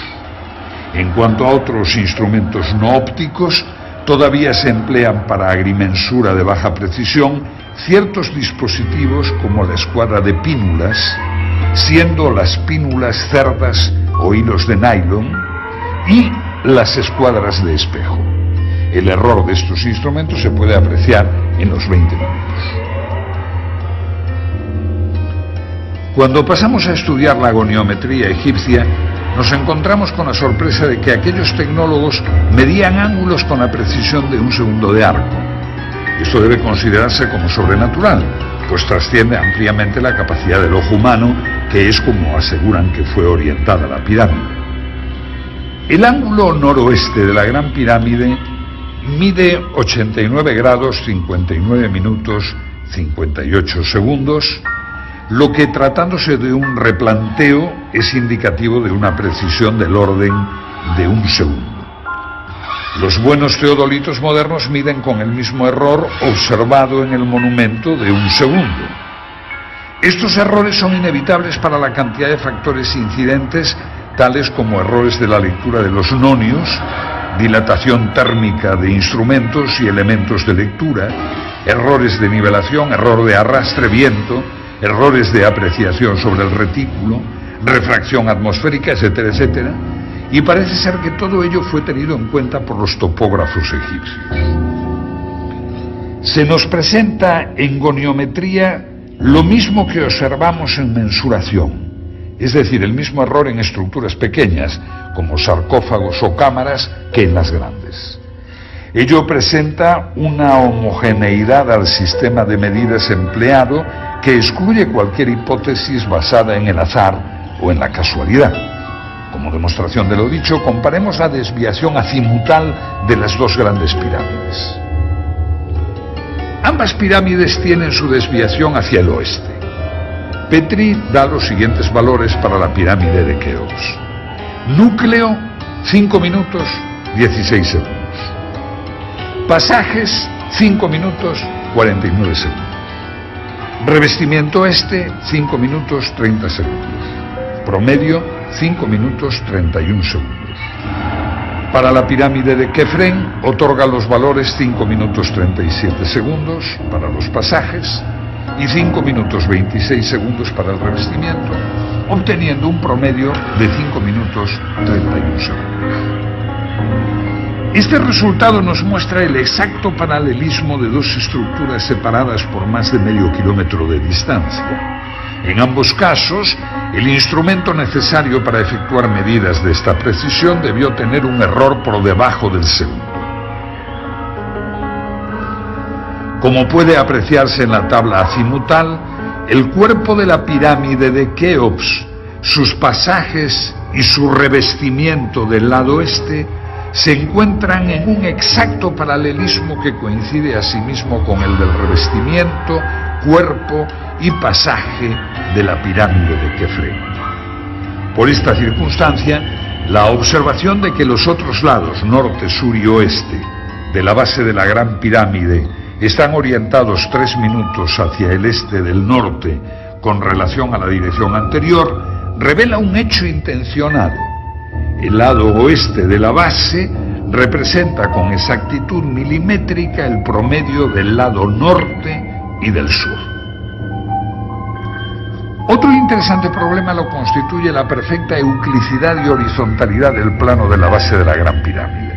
En cuanto a otros instrumentos no ópticos, todavía se emplean para agrimensura de baja precisión ciertos dispositivos como la escuadra de pínulas, siendo las pínulas cerdas o hilos de nylon, y las escuadras de espejo. El error de estos instrumentos se puede apreciar en los 20 minutos. Cuando pasamos a estudiar la goniometría egipcia, nos encontramos con la sorpresa de que aquellos tecnólogos medían ángulos con la precisión de un segundo de arco. Esto debe considerarse como sobrenatural, pues trasciende ampliamente la capacidad del ojo humano, que es como aseguran que fue orientada la pirámide. El ángulo noroeste de la Gran Pirámide mide 89 grados 59 minutos 58 segundos, lo que, tratándose de un replanteo, es indicativo de una precisión del orden de un segundo. Los buenos teodolitos modernos miden con el mismo error observado en el monumento de un segundo. Estos errores son inevitables para la cantidad de factores incidentes, tales como errores de la lectura de los nonios, dilatación térmica de instrumentos y elementos de lectura, errores de nivelación, error de arrastre, viento, errores de apreciación sobre el retículo, refracción atmosférica, etcétera, etcétera, y parece ser que todo ello fue tenido en cuenta por los topógrafos egipcios. Se nos presenta en goniometría lo mismo que observamos en mensuración, es decir, el mismo error en estructuras pequeñas, como sarcófagos o cámaras, que en las grandes. Ello presenta una homogeneidad al sistema de medidas empleado que excluye cualquier hipótesis basada en el azar o en la casualidad. Como demostración de lo dicho, comparemos la desviación azimutal de las dos grandes pirámides. Ambas pirámides tienen su desviación hacia el oeste. Petrie da los siguientes valores para la pirámide de Keops. Núcleo, 5 minutos, 16 segundos. Pasajes, 5 minutos, 49 segundos. Revestimiento este, 5 minutos, 30 segundos. Promedio, 5 minutos, 31 segundos. Para la pirámide de Kefren, otorga los valores 5 minutos, 37 segundos para los pasajes y 5 minutos, 26 segundos para el revestimiento, obteniendo un promedio de 5 minutos, 31 segundos. Este resultado nos muestra el exacto paralelismo de dos estructuras separadas por más de medio kilómetro de distancia. En ambos casos, el instrumento necesario para efectuar medidas de esta precisión debió tener un error por debajo del segundo. Como puede apreciarse en la tabla azimutal, el cuerpo de la pirámide de Keops, sus pasajes y su revestimiento del lado este se encuentran en un exacto paralelismo que coincide asimismo con el del revestimiento, cuerpo y pasaje de la pirámide de Kefren. Por esta circunstancia, la observación de que los otros lados, norte, sur y oeste, de la base de la Gran Pirámide están orientados 3 minutos hacia el este del norte con relación a la dirección anterior, revela un hecho intencionado. El lado oeste de la base representa con exactitud milimétrica el promedio del lado norte y del sur. Otro interesante problema lo constituye la perfecta euclicidad y horizontalidad del plano de la base de la Gran Pirámide.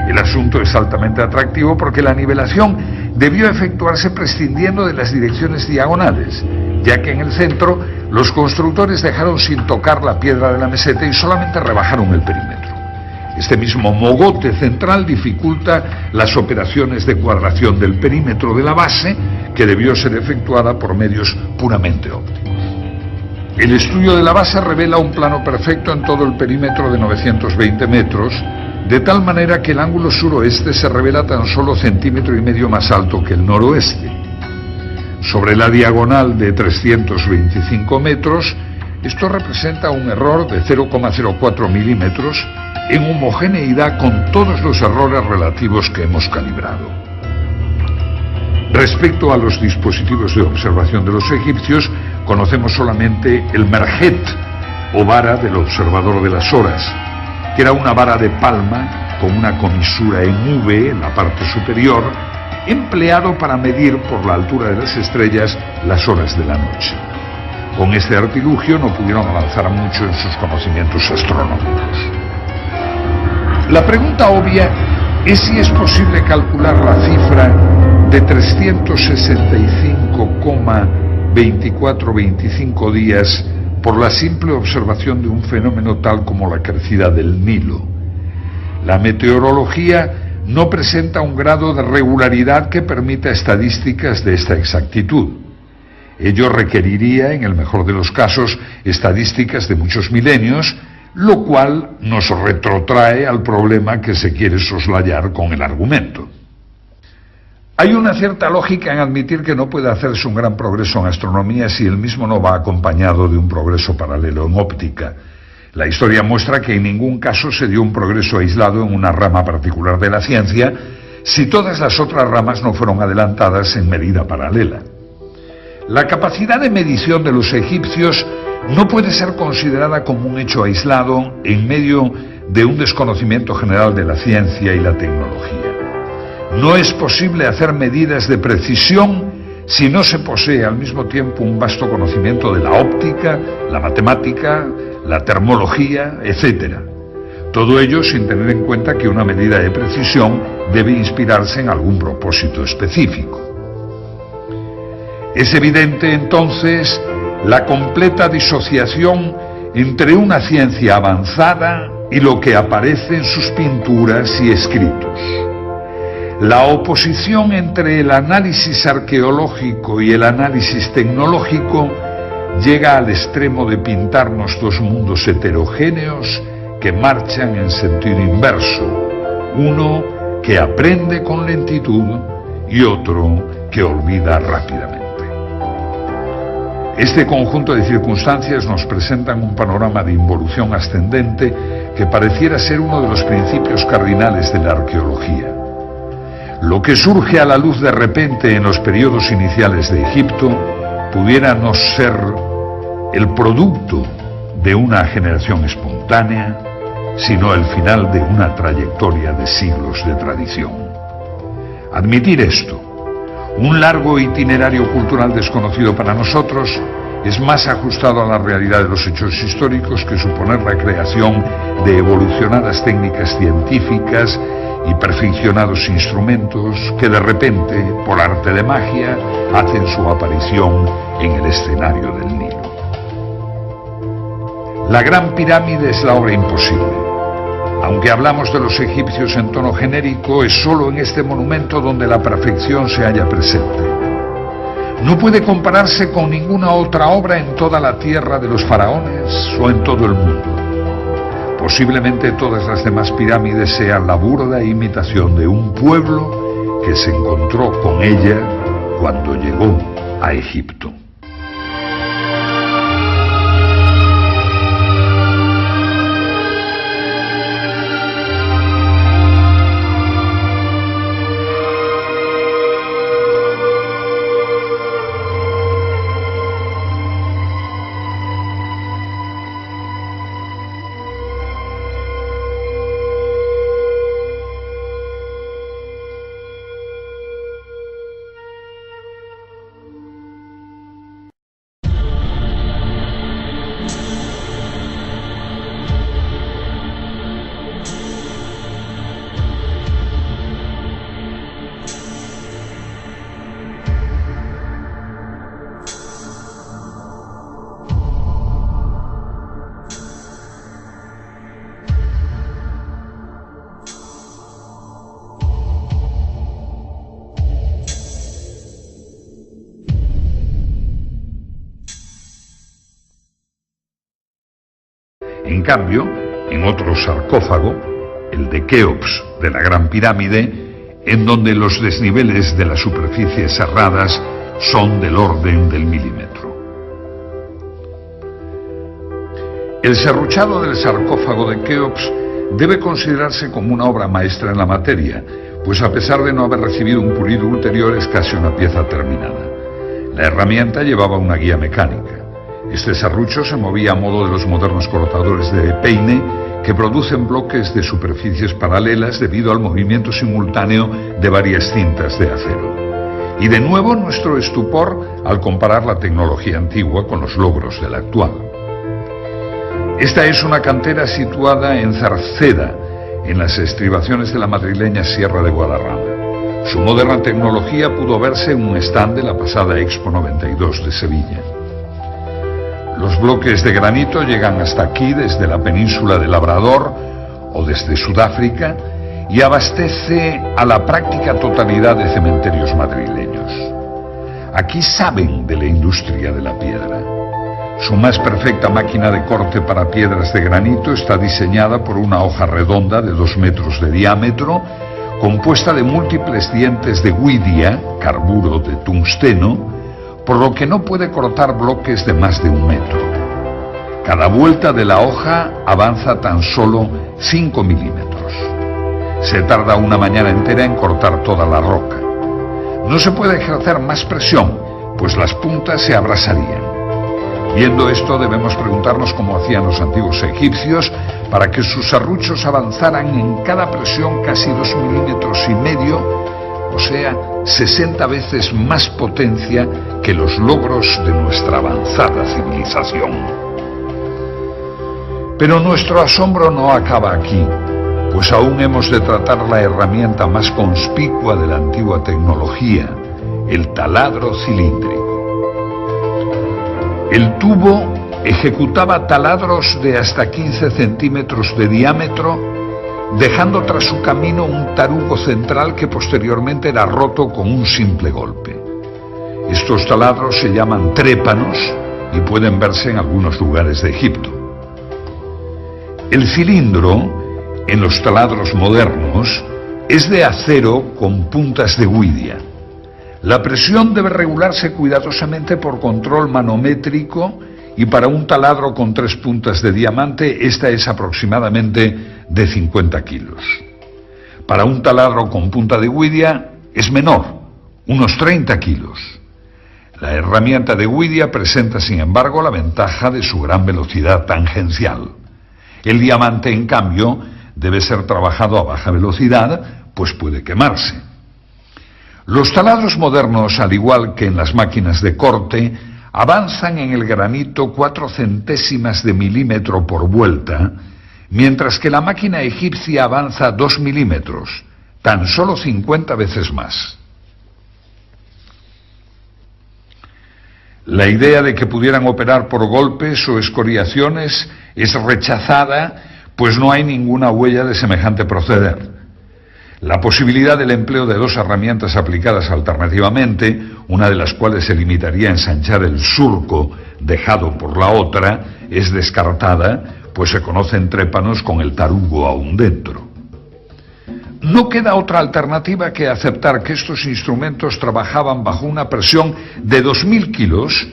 El asunto es altamente atractivo porque la nivelación debió efectuarse prescindiendo de las direcciones diagonales, ya que en el centro los constructores dejaron sin tocar la piedra de la meseta y solamente rebajaron el perímetro. Este mismo mogote central dificulta las operaciones de cuadración del perímetro de la base, que debió ser efectuada por medios puramente ópticos. El estudio de la base revela un plano perfecto en todo el perímetro de 920 metros, de tal manera que el ángulo suroeste se revela tan solo 1,5 centímetros más alto que el noroeste. Sobre la diagonal de 325 metros, esto representa un error de 0,04 milímetros en homogeneidad con todos los errores relativos que hemos calibrado. Respecto a los dispositivos de observación de los egipcios, conocemos solamente el merjet, o vara del observador de las horas, que era una vara de palma con una comisura en V en la parte superior, empleado para medir por la altura de las estrellas las horas de la noche. Con este artilugio no pudieron avanzar mucho en sus conocimientos astronómicos. La pregunta obvia es si es posible calcular la cifra de 365,2425 días por la simple observación de un fenómeno tal como la crecida del Nilo. La meteorología no presenta un grado de regularidad que permita estadísticas de esta exactitud. Ello requeriría, en el mejor de los casos, estadísticas de muchos milenios, lo cual nos retrotrae al problema que se quiere soslayar con el argumento. Hay una cierta lógica en admitir que no puede hacerse un gran progreso en astronomía si el mismo no va acompañado de un progreso paralelo en óptica. La historia muestra que en ningún caso se dio un progreso aislado en una rama particular de la ciencia si todas las otras ramas no fueron adelantadas en medida paralela. La capacidad de medición de los egipcios no puede ser considerada como un hecho aislado en medio de un desconocimiento general de la ciencia y la tecnología. No es posible hacer medidas de precisión si no se posee al mismo tiempo un vasto conocimiento de la óptica, la matemática, la termología, etc. Todo ello sin tener en cuenta que una medida de precisión debe inspirarse en algún propósito específico. Es evidente entonces la completa disociación entre una ciencia avanzada y lo que aparece en sus pinturas y escritos. La oposición entre el análisis arqueológico y el análisis tecnológico llega al extremo de pintarnos dos mundos heterogéneos que marchan en sentido inverso, uno que aprende con lentitud y otro que olvida rápidamente. Este conjunto de circunstancias nos presentan un panorama de involución ascendente que pareciera ser uno de los principios cardinales de la arqueología. Lo que surge a la luz de repente en los periodos iniciales de Egipto pudiera no ser el producto de una generación espontánea, sino el final de una trayectoria de siglos de tradición. Admitir esto, un largo itinerario cultural desconocido para nosotros, es más ajustado a la realidad de los hechos históricos que suponer la creación de evolucionadas técnicas científicas y perfeccionados instrumentos que de repente, por arte de magia, hacen su aparición en el escenario del Nilo. La Gran Pirámide es la obra imposible. Aunque hablamos de los egipcios en tono genérico, es solo en este monumento donde la perfección se halla presente. No puede compararse con ninguna otra obra en toda la tierra de los faraones o en todo el mundo. Posiblemente todas las demás pirámides sean la burda imitación de un pueblo que se encontró con ella cuando llegó a Egipto. En cambio, en otro sarcófago, el de Keops de la Gran Pirámide, en donde los desniveles de las superficies cerradas son del orden del milímetro. El serruchado del sarcófago de Keops debe considerarse como una obra maestra en la materia, pues a pesar de no haber recibido un pulido ulterior es casi una pieza terminada. La herramienta llevaba una guía mecánica. Este serrucho se movía a modo de los modernos cortadores de peine que producen bloques de superficies paralelas debido al movimiento simultáneo de varias cintas de acero. Y de nuevo nuestro estupor al comparar la tecnología antigua con los logros de la actual. Esta es una cantera situada en Zarceda, en las estribaciones de la madrileña Sierra de Guadarrama. Su moderna tecnología pudo verse en un stand de la pasada Expo 92 de Sevilla. Los bloques de granito llegan hasta aquí desde la península de Labrador o desde Sudáfrica y abastece a la práctica totalidad de cementerios madrileños. Aquí saben de la industria de la piedra. Su más perfecta máquina de corte para piedras de granito está diseñada por una hoja redonda de 2 metros de diámetro, compuesta de múltiples dientes de huidia, carburo de tungsteno, por lo que no puede cortar bloques de más de 1 metro. Cada vuelta de la hoja avanza tan solo 5 milímetros. Se tarda una mañana entera en cortar toda la roca. No se puede ejercer más presión, pues las puntas se abrasarían. Viendo esto debemos preguntarnos cómo hacían los antiguos egipcios para que sus serruchos avanzaran en cada presión casi 2,5 milímetros, o sea, 60 veces más potencia que los logros de nuestra avanzada civilización. Pero nuestro asombro no acaba aquí, pues aún hemos de tratar la herramienta más conspicua de la antigua tecnología, el taladro cilíndrico. El tubo ejecutaba taladros de hasta 15 centímetros de diámetro, dejando tras su camino un tarugo central que posteriormente era roto con un simple golpe. Estos taladros se llaman trépanos y pueden verse en algunos lugares de Egipto. El cilindro, en los taladros modernos, es de acero con puntas de huidia. La presión debe regularse cuidadosamente por control manométrico y para un taladro con 3 puntas de diamante esta es aproximadamente de 50 kilos. Para un taladro con punta de huidia es menor, unos 30 kilos. La herramienta de huidia presenta sin embargo la ventaja de su gran velocidad tangencial. El diamante en cambio debe ser trabajado a baja velocidad, pues puede quemarse. Los taladros modernos, al igual que en las máquinas de corte, avanzan en el granito 4 centésimas de milímetro por vuelta, mientras que la máquina egipcia avanza 2 milímetros, tan solo 50 veces más. La idea de que pudieran operar por golpes o escoriaciones es rechazada, pues no hay ninguna huella de semejante proceder. La posibilidad del empleo de 2 herramientas aplicadas alternativamente, una de las cuales se limitaría a ensanchar el surco dejado por la otra, es descartada, pues se conocen trépanos con el tarugo aún dentro. No queda otra alternativa que aceptar que estos instrumentos trabajaban bajo una presión de 2.000 kilos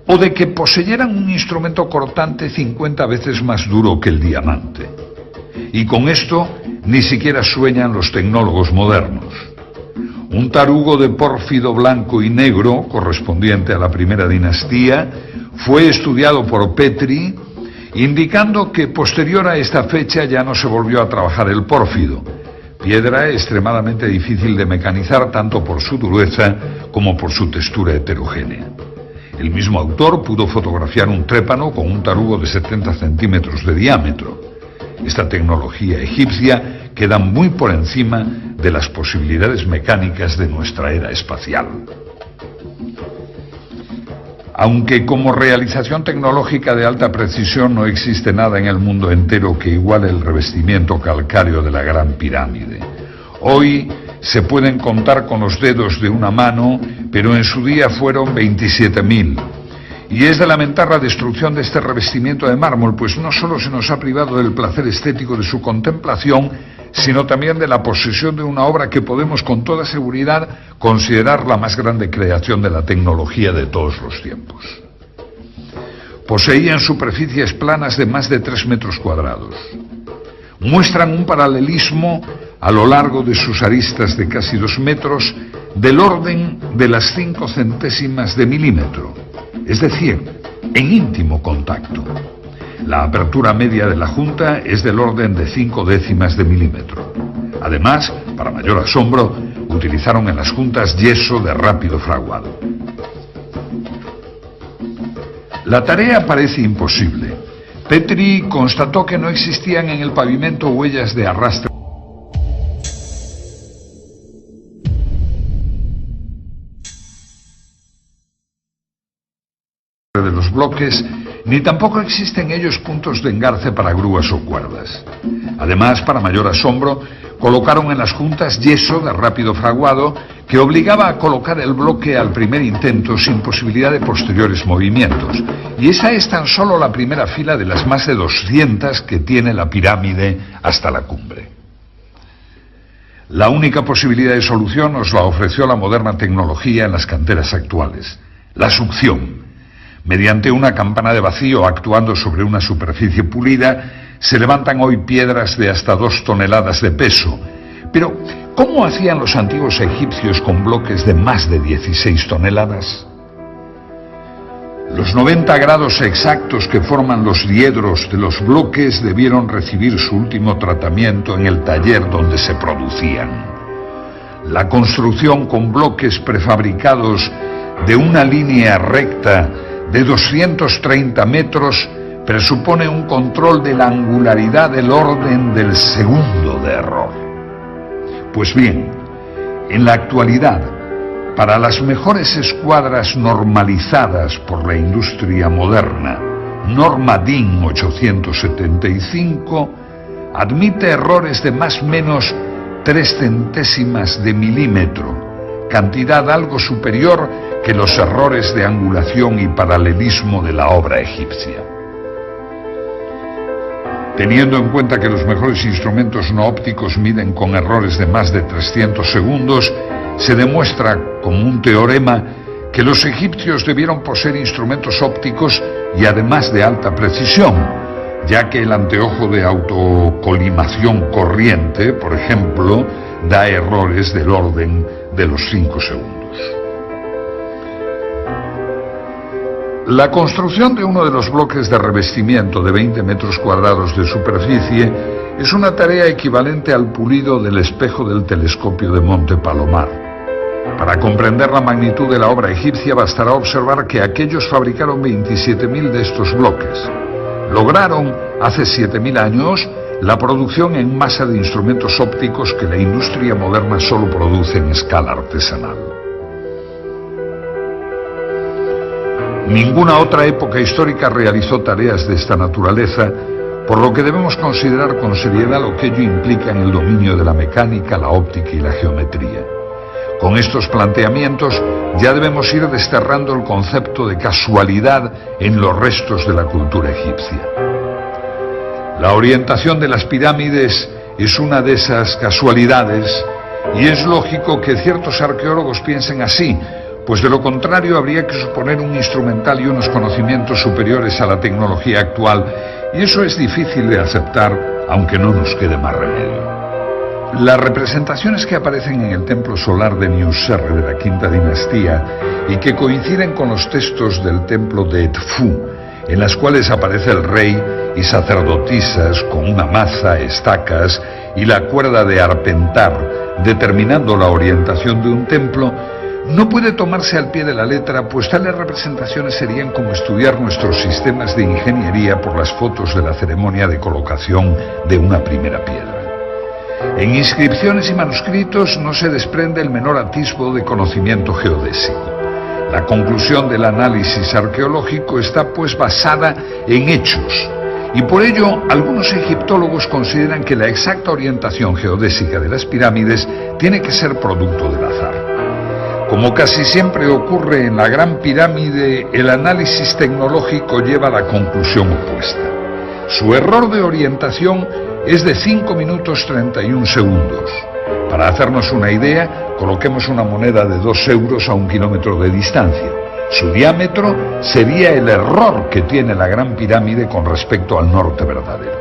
o de que poseyeran un instrumento cortante 50 veces más duro que el diamante. Y con esto ni siquiera sueñan los tecnólogos modernos. Un tarugo de pórfido blanco y negro, correspondiente a la primera dinastía, fue estudiado por Petri, indicando que posterior a esta fecha ya no se volvió a trabajar el pórfido, piedra extremadamente difícil de mecanizar tanto por su dureza como por su textura heterogénea. El mismo autor pudo fotografiar un trépano con un tarugo de 70 centímetros de diámetro. Esta tecnología egipcia queda muy por encima de las posibilidades mecánicas de nuestra era espacial. Aunque como realización tecnológica de alta precisión no existe nada en el mundo entero que iguale el revestimiento calcáreo de la Gran Pirámide. Hoy se pueden contar con los dedos de una mano, pero en su día fueron 27.000. Y es de lamentar la destrucción de este revestimiento de mármol, pues no solo se nos ha privado del placer estético de su contemplación, sino también de la posesión de una obra que podemos con toda seguridad considerar la más grande creación de la tecnología de todos los tiempos. Poseían superficies planas de más de 3 metros cuadrados. Muestran un paralelismo a lo largo de sus aristas de casi 2 metros del orden de las 5 centésimas de milímetro, es decir, en íntimo contacto. La apertura media de la junta es del orden de 5 décimas de milímetro. Además, para mayor asombro, utilizaron en las juntas yeso de rápido fraguado. La tarea parece imposible. Petri constató que no existían en el pavimento huellas de arrastre de los bloques, ni tampoco existen en ellos puntos de engarce para grúas o cuerdas. Además, para mayor asombro, colocaron en las juntas yeso de rápido fraguado que obligaba a colocar el bloque al primer intento sin posibilidad de posteriores movimientos. Y esa es tan solo la primera fila de las más de 200 que tiene la pirámide hasta la cumbre. La única posibilidad de solución nos la ofreció la moderna tecnología en las canteras actuales: la succión. Mediante una campana de vacío actuando sobre una superficie pulida, se levantan hoy piedras de hasta 2 toneladas de peso. Pero, ¿cómo hacían los antiguos egipcios con bloques de más de 16 toneladas? Los 90 grados exactos que forman los diedros de los bloques debieron recibir su último tratamiento en el taller donde se producían. La construcción con bloques prefabricados de una línea recta de 230 metros presupone un control de la angularidad del orden del segundo de error. Pues bien, en la actualidad, para las mejores escuadras normalizadas por la industria moderna, norma DIN 875 admite errores de más o menos 3 centésimas de milímetro, cantidad algo superior que los errores de angulación y paralelismo de la obra egipcia. Teniendo en cuenta que los mejores instrumentos no ópticos miden con errores de más de 300 segundos, se demuestra como un teorema que los egipcios debieron poseer instrumentos ópticos y además de alta precisión, ya que el anteojo de autocolimación corriente, por ejemplo, da errores del orden de los 5 segundos. La construcción de uno de los bloques de revestimiento de 20 metros cuadrados de superficie es una tarea equivalente al pulido del espejo del telescopio de Monte Palomar. Para comprender la magnitud de la obra egipcia bastará observar que aquellos fabricaron 27.000 de estos bloques. Lograron, hace 7.000 años, la producción en masa de instrumentos ópticos que la industria moderna solo produce en escala artesanal. Ninguna otra época histórica realizó tareas de esta naturaleza, por lo que debemos considerar con seriedad lo que ello implica en el dominio de la mecánica, la óptica y la geometría. Con estos planteamientos ya debemos ir desterrando el concepto de casualidad en los restos de la cultura egipcia. La orientación de las pirámides es una de esas casualidades, y es lógico que ciertos arqueólogos piensen así, pues de lo contrario habría que suponer un instrumental y unos conocimientos superiores a la tecnología actual, y eso es difícil de aceptar, aunque no nos quede más remedio. Las representaciones que aparecen en el templo solar de Niuserre de la Quinta Dinastía y que coinciden con los textos del templo de Edfu, en las cuales aparece el rey y sacerdotisas con una maza, estacas y la cuerda de arpentar, determinando la orientación de un templo, no puede tomarse al pie de la letra, pues tales representaciones serían como estudiar nuestros sistemas de ingeniería por las fotos de la ceremonia de colocación de una primera piedra. En inscripciones y manuscritos no se desprende el menor atisbo de conocimiento geodésico. La conclusión del análisis arqueológico está pues basada en hechos, y por ello algunos egiptólogos consideran que la exacta orientación geodésica de las pirámides tiene que ser producto del azar. Como casi siempre ocurre en la Gran Pirámide, el análisis tecnológico lleva a la conclusión opuesta. Su error de orientación es de 5 minutos 31 segundos. Para hacernos una idea, coloquemos una moneda de 2 euros a 1 kilómetro de distancia. Su diámetro sería el error que tiene la Gran Pirámide con respecto al norte verdadero.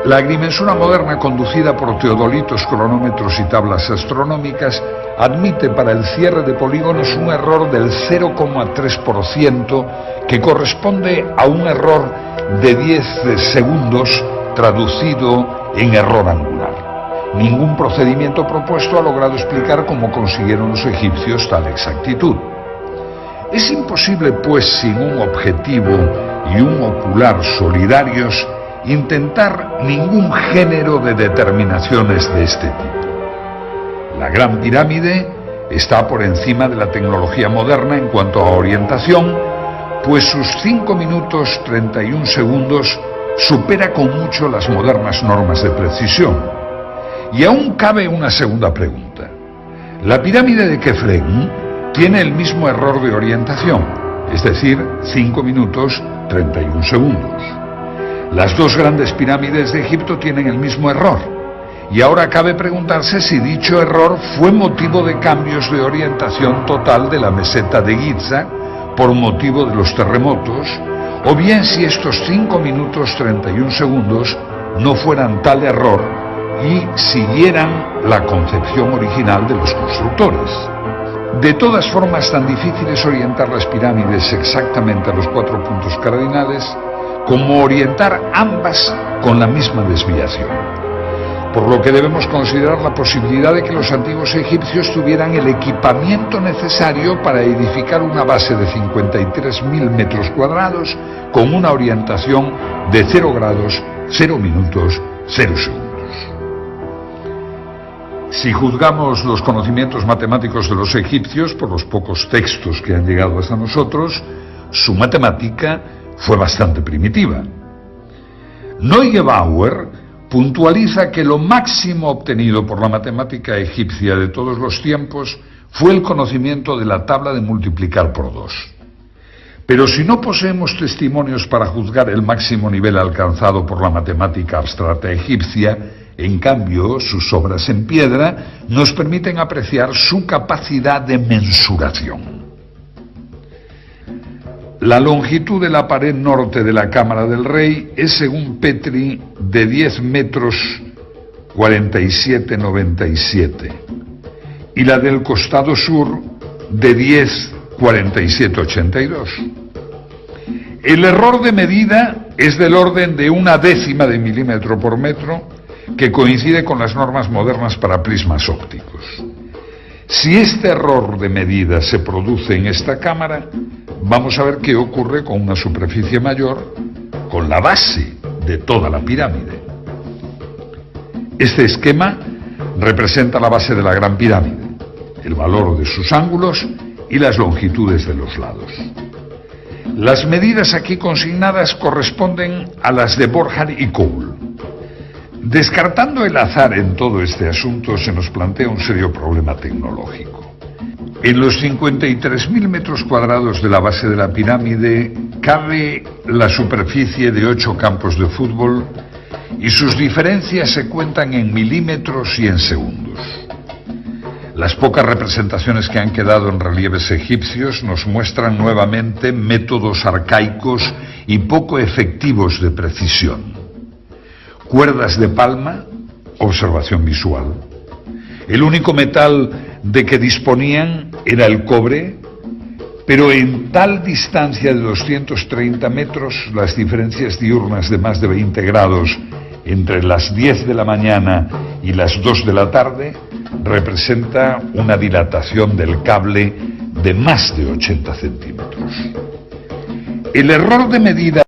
La agrimensura moderna, conducida por teodolitos, cronómetros y tablas astronómicas, admite para el cierre de polígonos un error del 0,3%, que corresponde a un error de 10 segundos traducido en error angular. Ningún procedimiento propuesto ha logrado explicar cómo consiguieron los egipcios tal exactitud. Es imposible, pues, sin un objetivo y un ocular solidarios, intentar ningún género de determinaciones de este tipo. La Gran Pirámide está por encima de la tecnología moderna en cuanto a orientación, pues sus 5 minutos 31 segundos supera con mucho las modernas normas de precisión. Y aún cabe una segunda pregunta. La pirámide de Kefren tiene el mismo error de orientación, es decir, 5 minutos 31 segundos. Las dos grandes pirámides de Egipto tienen el mismo error, y ahora cabe preguntarse si dicho error fue motivo de cambios de orientación total de la meseta de Giza por motivo de los terremotos, o bien si estos 5 minutos 31 segundos no fueran tal error y siguieran la concepción original de los constructores. De todas formas, tan difícil es orientar las pirámides exactamente a los 4 puntos cardinales como orientar ambas con la misma desviación. Por lo que debemos considerar la posibilidad de que los antiguos egipcios tuvieran el equipamiento necesario para edificar una base de 53.000 metros cuadrados con una orientación de 0 grados, 0 minutos, 0 segundos. Si juzgamos los conocimientos matemáticos de los egipcios por los pocos textos que han llegado hasta nosotros, su matemática fue bastante primitiva. Neugebauer puntualiza que lo máximo obtenido por la matemática egipcia de todos los tiempos fue el conocimiento de la tabla de multiplicar por 2. Pero si no poseemos testimonios para juzgar el máximo nivel alcanzado por la matemática abstracta egipcia, en cambio, sus obras en piedra nos permiten apreciar su capacidad de mensuración. La longitud de la pared norte de la Cámara del Rey es, según Petri, de 10 metros 47,97 y la del costado sur de 10 47,82. El error de medida es del orden de 1/10 de milímetro por metro, que coincide con las normas modernas para prismas ópticos. Si este error de medida se produce en esta cámara, vamos a ver qué ocurre con una superficie mayor, con la base de toda la pirámide. Este esquema representa la base de la Gran Pirámide, el valor de sus ángulos y las longitudes de los lados. Las medidas aquí consignadas corresponden a las de Borjar y Cole. Descartando el azar en todo este asunto, se nos plantea un serio problema tecnológico. En los 53.000 metros cuadrados de la base de la pirámide cabe la superficie de 8 campos de fútbol y sus diferencias se cuentan en milímetros y en segundos. Las pocas representaciones que han quedado en relieves egipcios nos muestran nuevamente métodos arcaicos y poco efectivos de precisión. Cuerdas de palma, observación visual. El único metal de que disponían era el cobre, pero en tal distancia de 230 metros, las diferencias diurnas de más de 20 grados entre las 10 de la mañana y las 2 de la tarde representa una dilatación del cable de más de 80 centímetros. El error de medida